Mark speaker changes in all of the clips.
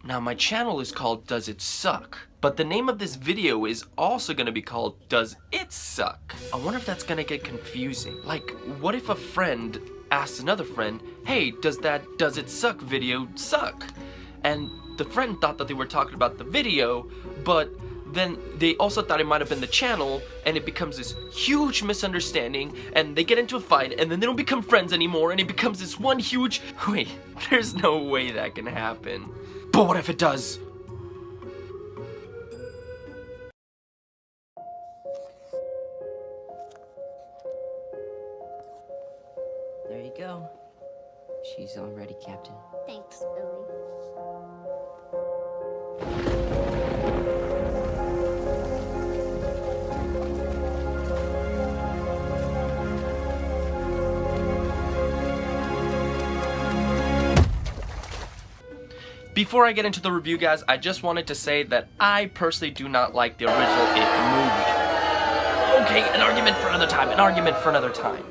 Speaker 1: Now my channel is called Does It Suck? But the name of this video is also gonna be called Does It Suck? I wonder if that's gonna get confusing. Like, what if a friend asks another friend, hey, does that Does It Suck video suck? And the friend thought that they were talking about the video, but then they also thought it might have been the channel, and it becomes this huge misunderstanding, and they get into a fight, and then they don't become friends anymore, and it becomes this one huge... Wait, there's no way that can happen. But what if it does?
Speaker 2: There you go. She's all ready, Captain.
Speaker 3: Thanks, Billy.
Speaker 1: Before I get into the review, guys, I just wanted to say that I personally do not like the original It movie. Okay, an argument for another time,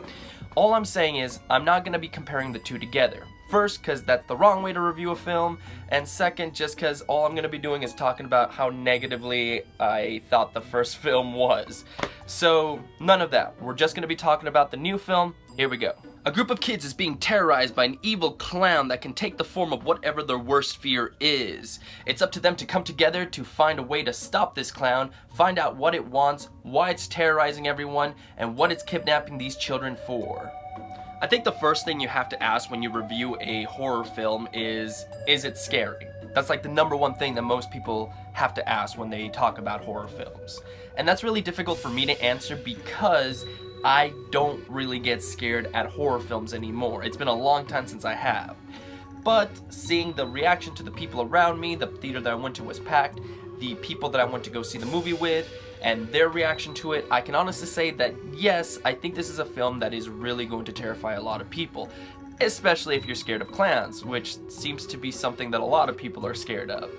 Speaker 1: All I'm saying is, I'm not going to be comparing the two together. First, because that's the wrong way to review a film, and second, just because all I'm going to be doing is talking about how negatively I thought the first film was. So, none of that. We're just going to be talking about the new film. Here we go. A group of kids is being terrorized by an evil clown that can take the form of whatever their worst fear is. It's up to them to come together to find a way to stop this clown, find out what it wants, why it's terrorizing everyone, and what it's kidnapping these children for. I think the first thing you have to ask when you review a horror film is it scary? That's like the #1 thing that most people have to ask when they talk about horror films. And that's really difficult for me to answer because I don't really get scared at horror films anymore. It's been a long time since I have. But seeing the reaction to the people around me, the theater that I went to was packed, the people that I went to go see the movie with, and their reaction to it, I can honestly say that yes, I think this is a film that is really going to terrify a lot of people, especially if you're scared of clowns, which seems to be something that a lot of people are scared of.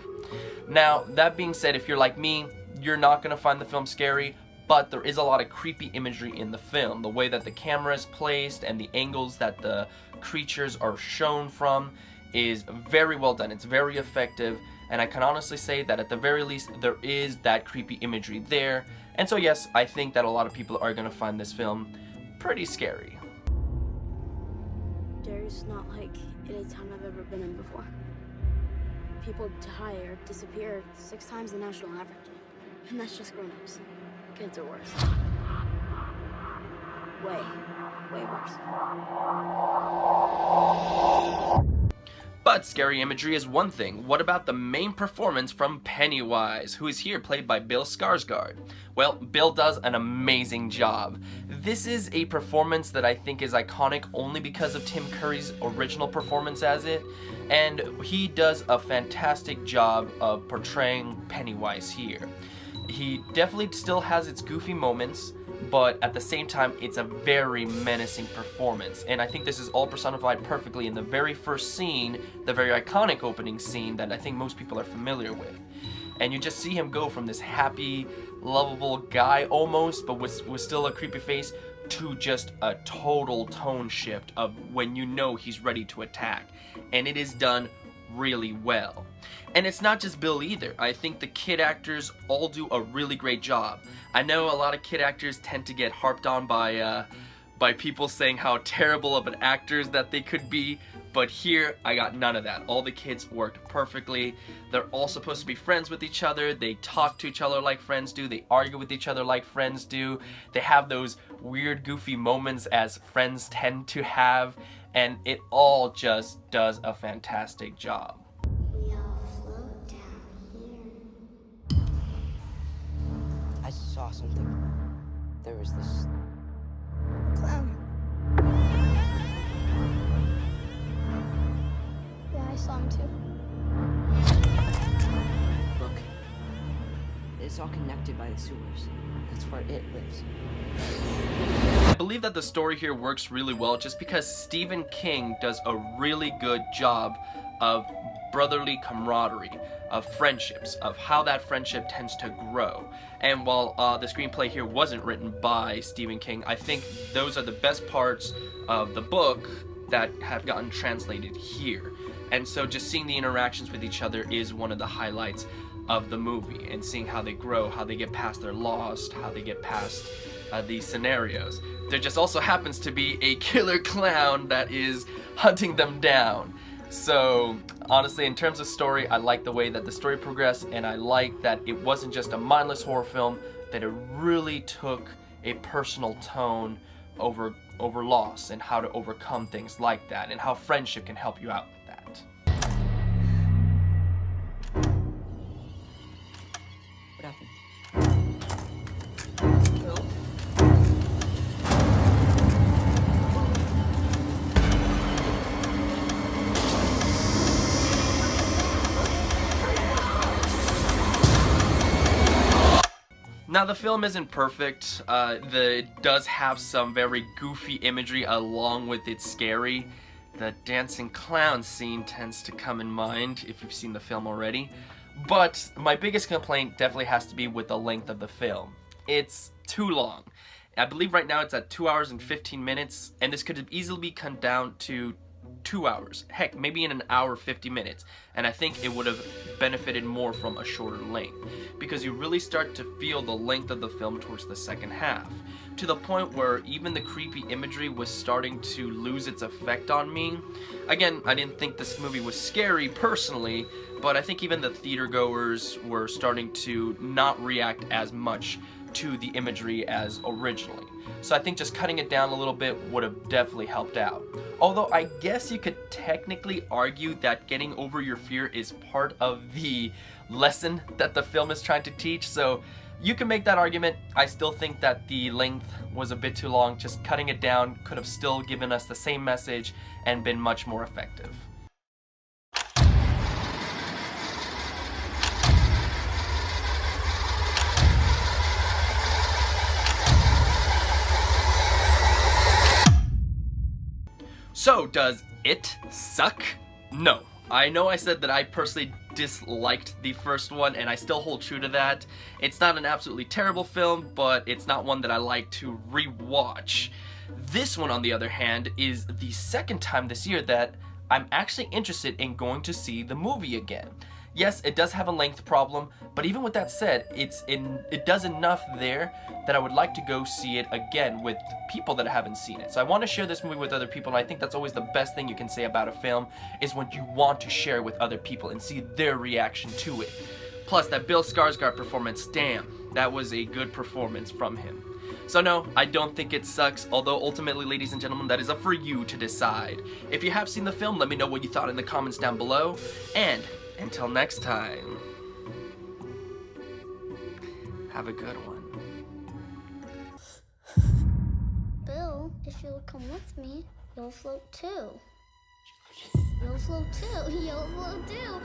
Speaker 1: Now, that being said, if you're like me, you're not going to find the film scary, but there is a lot of creepy imagery in the film. The way that the camera is placed and the angles that the creatures are shown from is very well done. It's very effective, and I can honestly say that at the very least there is that creepy imagery there. And so yes, I think that a lot of people are going to find this film pretty scary.
Speaker 3: Derry's not like any town I've ever been in before. People die or disappear 6 times the national average. And that's just grown-ups. Kids are worse. Way worse.
Speaker 1: But scary imagery is one thing. What about the main performance from Pennywise, who is here played by Bill Skarsgård? Well, Bill does an amazing job. This is a performance that I think is iconic only because of Tim Curry's original performance as it, and he does a fantastic job of portraying Pennywise here. He definitely still has its goofy moments, but at the same time, it's a very menacing performance. And I think this is all personified perfectly in the very first scene, the very iconic opening scene that I think most people are familiar with. And you just see him go from this happy, lovable guy almost, but with still a creepy face, to just a total tone shift of when you know he's ready to attack. And it is done really well. And it's not just Bill either. I think the kid actors all do a really great job. I know a lot of kid actors tend to get harped on by people saying how terrible of an actors that they could be, but here I got none of that. All the kids worked perfectly. They're all supposed to be friends with each other. They talk to each other like friends do. They argue with each other like friends do. They have those weird goofy moments as friends tend to have, and it all just does a fantastic job.
Speaker 3: We all float down here.
Speaker 2: I saw something. There was this...
Speaker 3: Clown. Yeah, I saw him too.
Speaker 2: Look. It's all connected by the sewers. That's where it lives.
Speaker 1: I believe that the story here works really well just because Stephen King does a really good job of brotherly camaraderie, of friendships, of how that friendship tends to grow. And while the screenplay here wasn't written by Stephen King, I think those are the best parts of the book that have gotten translated here. And so just seeing the interactions with each other is one of the highlights of the movie, and seeing how they grow, how they get past their lost, how they get past these scenarios. There just also happens to be a killer clown that is hunting them down. So honestly, in terms of story, I like the way that the story progressed, and I like that it wasn't just a mindless horror film, that it really took a personal tone over loss and how to overcome things like that, and how friendship can help you out with that.
Speaker 2: What happened?
Speaker 1: Now, the film isn't perfect. It does have some very goofy imagery along with its scary. The dancing clown scene tends to come in mind if you've seen the film already. But my biggest complaint definitely has to be with the length of the film. It's too long. I believe right now it's at 2 hours and 15 minutes, and this could have easily be cut down to 2 hours. Heck, maybe in an hour 50 minutes. And I think it would have benefited more from a shorter length, because you really start to feel the length of the film towards the second half, to the point where even the creepy imagery was starting to lose its effect on me. Again, I didn't think this movie was scary personally, but I think even the theater goers were starting to not react as much to the imagery as originally. So I think just cutting it down a little bit would have definitely helped out. Although I guess you could technically argue that getting over your fear is part of the lesson that the film is trying to teach, so you can make that argument. I still think that the length was a bit too long. Just cutting it down could have still given us the same message and been much more effective. So, does it suck? No. I know I said that I personally disliked the first one, and I still hold true to that. It's not an absolutely terrible film, but it's not one that I like to rewatch. This one, on the other hand, is the second time this year that I'm actually interested in going to see the movie again. Yes, it does have a length problem, but even with that said, it does enough there that I would like to go see it again with people that haven't seen it. So I want to share this movie with other people, and I think that's always the best thing you can say about a film, is when you want to share with other people and see their reaction to it. Plus, that Bill Skarsgård performance, damn, that was a good performance from him. So no, I don't think it sucks, although ultimately, ladies and gentlemen, that is up for you to decide. If you have seen the film, let me know what you thought in the comments down below, and until next time, have a good one.
Speaker 3: Bill, if you'll come with me, you'll float too. You'll float too. You'll float too.